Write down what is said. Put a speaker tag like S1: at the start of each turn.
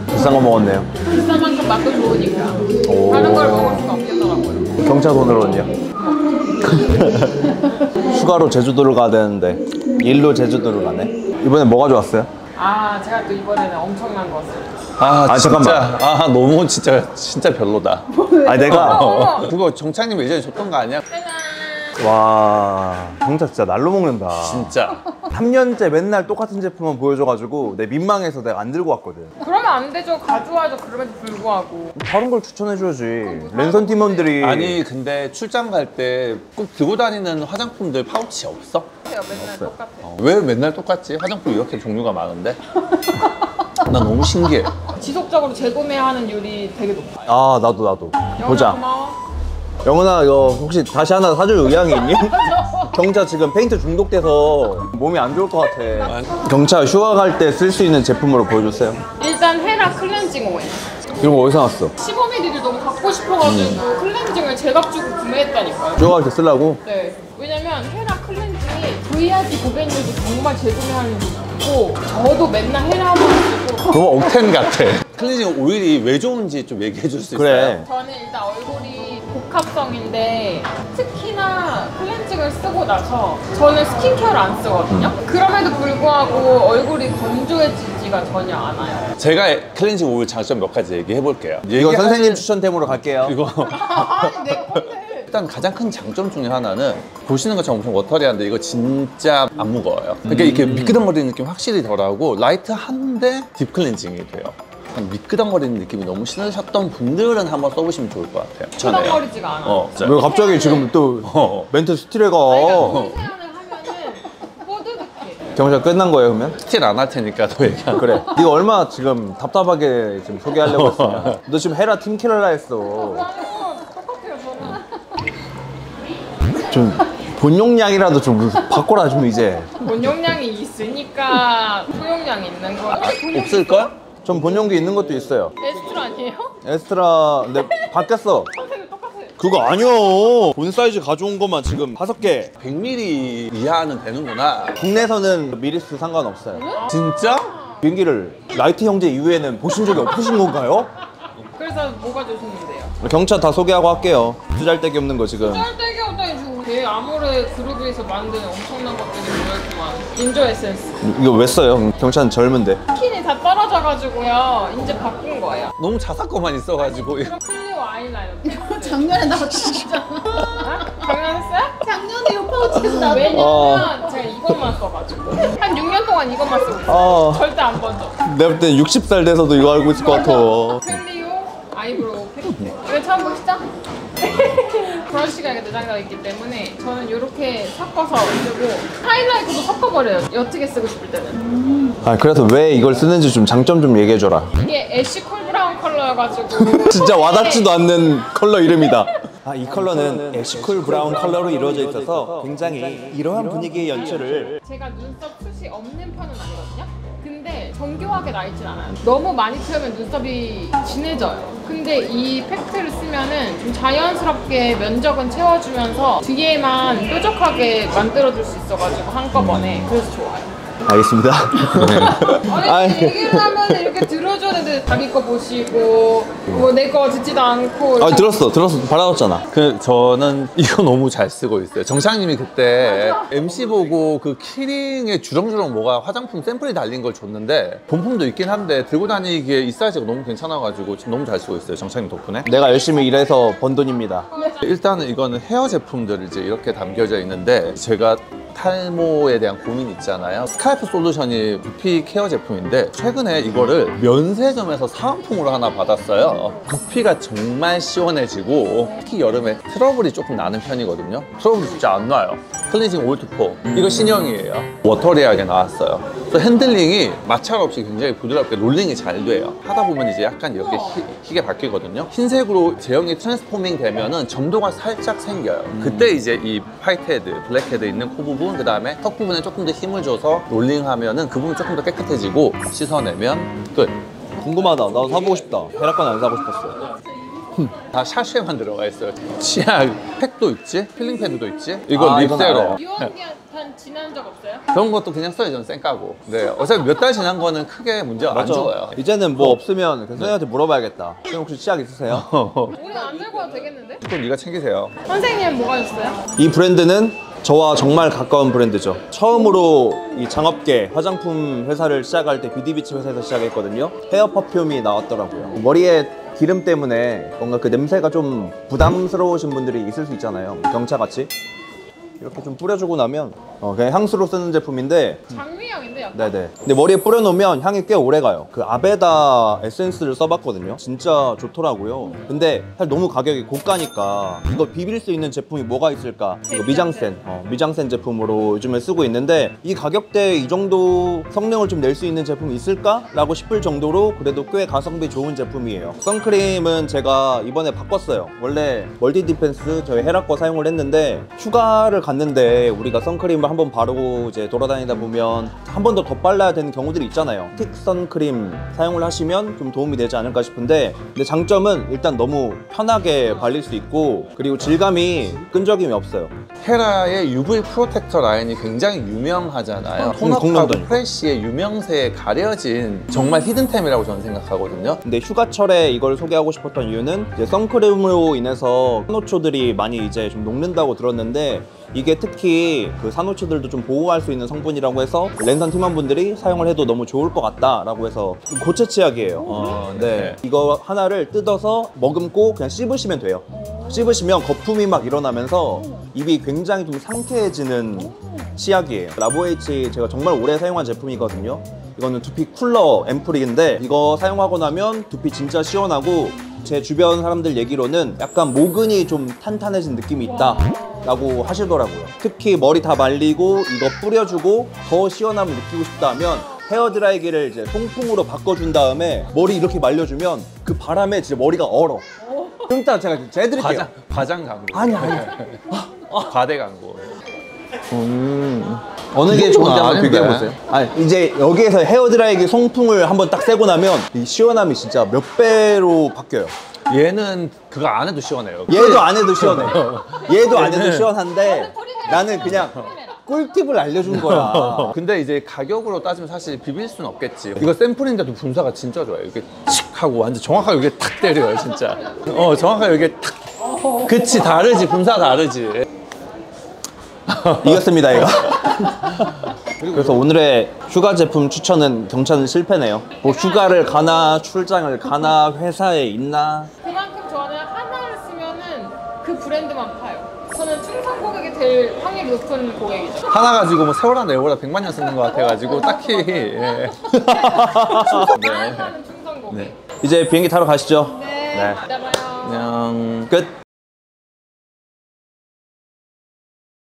S1: 비싼 거 먹었네요.
S2: 비싼 만큼 맛도 좋으니까. 다른 걸 먹을 수가 없겠더라고요.
S1: 경차 돈으로는요? 휴가로 제주도를 가야 되는데 일로 제주도를 가네. 이번에 뭐가 좋았어요?
S2: 아, 제가 또 이번에는 엄청난 것을.
S3: 아, 진짜.
S1: 잠깐만.
S3: 아, 너무 진짜 별로다.
S1: 아니 내가
S3: 그거 정창님 예전에 줬던 거 아니야?
S1: 와 경차 진짜 날로 먹는다.
S3: 진짜.
S1: 3년째 맨날 똑같은 제품만 보여줘가지고 내 민망해서 내가 안 들고 왔거든.
S2: 그러면 안 되죠. 가져와야죠. 그럼에도 불구하고.
S1: 다른 걸 추천해줘야지. 랜선 팀원들이.
S3: 아니, 근데 출장 갈 때 꼭 들고 다니는 화장품들 파우치 없어?
S2: 맨날 똑같아요.
S3: 왜 맨날 똑같지? 화장품 이렇게 종류가 많은데? 나 너무 신기해.
S2: 지속적으로 재구매하는 율이 되게 높아요.
S1: 아 나도
S2: 영훈아,
S1: 보자.
S2: 고마워.
S1: 영훈아 이거 혹시 다시 하나 사줄 의향이 있니? 경차 지금 페인트 중독돼서 몸이 안 좋을 것 같아. 경차 휴가 갈 때 쓸 수 있는 제품으로 보여주세요.
S2: 일단 헤라 클렌징 오일.
S1: 이런 거 어디서 났어?
S2: 15ml를 너무 갖고 싶어가지고 클렌징을 제값 주고 구매했다니까요.
S1: 휴가 갈 때 쓰려고?
S2: 네. 왜냐면 헤라 클렌징이 VIP 고객님도 정말 재구매하는 게 있고 저도 맨날 헤라 한번 쓰고
S3: 너무 억텐 같아. 클렌징 오일이 왜 좋은지 좀 얘기해 줄 수 있어요?
S1: 그래.
S2: 저는 일단 얼굴이 복합성인데 특히나 클렌징을 쓰고 나서 저는 스킨케어를 안 쓰거든요. 그럼에도 불구하고 얼굴이 건조해지지가 전혀 않아요.
S3: 제가 클렌징 오일 장점 몇 가지 얘기해 볼게요.
S1: 이거 선생님 추천템으로 갈게요.
S3: 이거
S2: 아니 내 건데.
S3: 일단 가장 큰 장점 중에 하나는 보시는 것처럼 엄청 워터리한데 이거 진짜 안 무거워요. 그러니까 이렇게 미끄덩거리는 느낌 확실히 덜하고 라이트한데 딥 클렌징이 돼요. 미끄덩거리는 느낌이 너무 싫으셨던 분들은 한번 써보시면 좋을 것 같아요.
S2: 미끄덩거리지가 않아.
S3: 진짜.
S1: 왜 갑자기 지금 또 멘트 스틸해가?
S2: 세안을 하면은 뽀드득해.
S1: 경차 끝난 거예요 그러면?
S3: 스틸 안 할 테니까 더 얘기하고.
S1: 그래. 네가 얼마나 지금 답답하게 지금 소개하려고 했으냐. 너 지금 헤라 팀킬러라 했어.
S2: 똑같아요 저는.
S1: 좀 본용량이라도 좀 바꿔라 좀 이제.
S2: 본용량이 있으니까 소용량이 있는 거야.
S3: 없을걸?
S1: 전 본용기 있는 것도 있어요.
S2: 에스트라 아니에요?
S1: 에스트라 근데 바뀌었어.
S2: 선생님 똑같아요.
S1: 그거 아니요. 본 사이즈 가져온 것만 지금 5개.
S3: 100ml 이하는 되는구나.
S1: 국내에서는 미리수 상관없어요.
S3: 진짜?
S1: 비행기를 라이트 형제 이후에는 보신 적이 없으신 건가요?
S2: 그래서 뭐가 좋으셨는데요?
S1: 경차 다 소개하고 할게요. 투잘데기 없는 거 지금.
S2: 짤데기 없다니 주고 제 아모레 그룹에서 만든 엄청난 것들이 모여있구만. 인조 에센스.
S1: 이거 왜 써요? 경차는 젊은데.
S2: 스킨이 다 떨어져가지고요. 이제 바꾼 거예요.
S3: 너무 자사거만 있어가지고.
S2: 그럼 클리오 아이라이너.
S4: 작년에 나왔잖아.
S2: 장난했어요?
S4: 작년에 이 파우치에서 나왔
S2: 왜냐면 제가 이것만 써가지고 한 6년 동안 이것만 쓰고 있어요.
S1: 어.
S2: 절대 안 번져.
S1: 내가 볼 땐 60살 돼서도 이거 알고 있을 것 같아.
S2: 클리오 아이브로우 팩. 이거 처음 보시죠? 브러쉬가 이렇게 내장되어 있기 때문에 저는 이렇게 섞어서 쓰고 하이라이터도 섞어버려요. 옅게 쓰고 싶을 때는.
S1: 아 그래서 왜 이걸 쓰는지 좀 장점 좀 얘기해줘라.
S2: 이게 애쉬 쿨 브라운 컬러여가지고
S1: 진짜 와닿지도 않는 컬러 이름이다. 아, 이 컬러는 애쉬쿨 브라운 컬러로 이루어져 있어서 굉장히 이러한 분위기의 연출을.
S2: 제가 눈썹 숱이 없는 편은 아니거든요. 근데 정교하게 나 있진 않아요. 너무 많이 채우면 눈썹이 진해져요. 근데 이 팩트를 쓰면은 좀 자연스럽게 면적은 채워주면서 뒤에만 뾰족하게 만들어줄 수 있어가지고 한꺼번에 그래서 좋아요.
S1: 알겠습니다.
S2: 아니
S1: 아이.
S2: 얘기를 하면 이렇게 들어줬는데 자기 거 보시고 뭐 내 거 듣지도 않고.
S1: 아 들었어 받아줬잖아.
S3: 저는 이거 너무 잘 쓰고 있어요. 정창님이 그때 MC 보고 그 키링에 주렁주렁 뭐가 화장품 샘플이 달린 걸 줬는데 본품도 있긴 한데 들고 다니기에 이 사이즈가 너무 괜찮아가지고 지금 너무 잘 쓰고 있어요. 정창님 덕분에.
S1: 내가 열심히 일해서 번 돈입니다.
S3: 일단은 이거는 헤어 제품들 이제 이렇게 담겨져 있는데 제가 탈모에 대한 고민 있잖아요. 스칼프 솔루션이 두피 케어 제품인데 최근에 이거를 면세점에서 사은품으로 하나 받았어요. 두피가 정말 시원해지고 특히 여름에 트러블이 조금 나는 편이거든요. 트러블이 진짜 안 나요. 클렌징 올투포 이거 신형이에요. 워터리하게 나왔어요. 그래서 핸들링이 마찰 없이 굉장히 부드럽게 롤링이 잘 돼요. 하다 보면 이제 약간 이렇게 희게 바뀌거든요. 흰색으로 제형이 트랜스포밍 되면은 점도가 살짝 생겨요. 그때 이제 이 화이트헤드, 블랙헤드 있는 코 부분, 그 다음에 턱 부분에 조금 더 힘을 줘서 롤링하면은 그 부분 조금 더 깨끗해지고 씻어내면 끝.
S1: 궁금하다. 나도 사보고 싶다. 헤라건 안 사고 싶었어.
S3: 다 샤쉐만 들어가 있어요. 치약 팩도 있지, 필링 패드도 있지. 이거
S1: 아, 이건
S3: 립세럼.
S1: 알아요.
S2: 유효기한 지난 적 없어요?
S3: 그런 것도 그냥 써요. 저는 쌩까고. 네, 어차피 몇 달 지난 거는 크게 문제가 안 죽어요.
S1: 이제는 뭐 없으면 선생님한테 물어봐야겠다. 선생님 혹시 치약 있으세요?
S2: 우리 안 들고 와도 되겠는데?
S3: 그럼 네가 챙기세요.
S2: 선생님은 뭐가 있어요?
S1: 이 브랜드는 저와 정말 가까운 브랜드죠. 처음으로 이 장업계 화장품 회사를 시작할 때 뷰티비치 회사에서 시작했거든요. 헤어 퍼퓸이 나왔더라고요. 머리에 기름 때문에 뭔가 그 냄새가 좀 부담스러우신 분들이 있을 수 있잖아요. 경차같이 이렇게 좀 뿌려주고 나면 그냥 향수로 쓰는 제품인데
S2: 장미향인데 약간?
S1: 네네. 근데 머리에 뿌려놓으면 향이 꽤 오래 가요. 그 아베다 에센스를 써봤거든요. 진짜 좋더라고요. 근데 사실 너무 가격이 고가니까 이거 비빌 수 있는 제품이 뭐가 있을까? 이거 미장센, 미장센 제품으로 요즘에 쓰고 있는데 이 가격대에 이 정도 성능을 좀 낼 수 있는 제품이 있을까? 라고 싶을 정도로 그래도 꽤 가성비 좋은 제품이에요. 선크림은 제가 이번에 바꿨어요. 원래 멀티 디펜스 저희 헤라 거 사용을 했는데 휴가를 갔는데 우리가 선크림을 한번 바르고 이제 돌아다니다 보면 한 번 더 발라야 되는 경우들이 있잖아요. 스틱 선크림 사용을 하시면 좀 도움이 되지 않을까 싶은데 근데 장점은 일단 너무 편하게 발릴 수 있고 그리고 질감이 끈적임이 없어요.
S3: 헤라의 UV 프로텍터 라인이 굉장히 유명하잖아요. 톤업하고
S1: 공룡다니까.
S3: 프레쉬의 유명세에 가려진 정말 히든템이라고 저는 생각하거든요.
S1: 근데 휴가철에 이걸 소개하고 싶었던 이유는 이제 선크림으로 인해서 산호초들이 많이 이제 좀 녹는다고 들었는데 이게 특히 그 산호초들도 좀 보호할 수 있는 성분이라고 해서 랜선 팀원분들이 사용을 해도 너무 좋을 것 같다라고 해서 고체 치약이에요. 네. 이거 하나를 뜯어서 머금고 그냥 씹으시면 돼요. 씹으시면 거품이 막 일어나면서 입이 굉장히 좀 상쾌해지는 치약이에요. 라보에이치 제가 정말 오래 사용한 제품이거든요. 이거는 두피 쿨러 앰플인데 이거 사용하고 나면 두피 진짜 시원하고 제 주변 사람들 얘기로는 약간 모근이 좀 탄탄해진 느낌이 있다 라고 하시더라고요. 특히 머리 다 말리고 이거 뿌려주고 더 시원함을 느끼고 싶다 하면 헤어드라이기를 이제 송풍으로 바꿔준 다음에 머리 이렇게 말려주면 그 바람에 진짜 머리가 얼어. 좀 이따 제가 해드릴게요.
S3: 과장 광고.
S1: 아니.
S3: 과대 광고.
S1: 어느 게 좋은지 한번
S3: 아닌데.
S1: 비교해보세요. 아니, 이제 여기에서 헤어드라이기 송풍을 한번 딱 쐬고 나면 이 시원함이 진짜 몇 배로 바뀌어요.
S3: 얘는 그거 안 해도 시원해요.
S1: 얘도 안 해도 시원해. 얘도 안 해도 시원한데 나는 그냥 꿀팁을 알려준 거야.
S3: 근데 이제 가격으로 따지면 사실 비빌 수는 없겠지. 이거 샘플인데도 분사가 진짜 좋아요. 이게 칙 하고 완전 정확하게 여기에 탁 때려요, 진짜. 정확하게 여기에 탁. 그치, 다르지. 분사 다르지.
S1: 이겼습니다, 얘가. 그래서 오늘의 휴가 제품 추천은 경차는 실패네요. 뭐 휴가를 가나 출장을 가나 회사에 있나.
S2: 그만큼 저는 하나를 쓰면은 그 브랜드만 파요. 저는 충성 고객이 될 확률이 높은 고객이죠.
S3: 하나 가지고 뭐 세월아 내월아 100만 년 쓰는 것 같아가지고 딱히. 예.
S2: 나는 충성 고객.
S1: 이제 비행기 타러 가시죠.
S2: 네.
S1: 네.
S2: 이따 봐요.
S3: 그냥.
S1: 끝.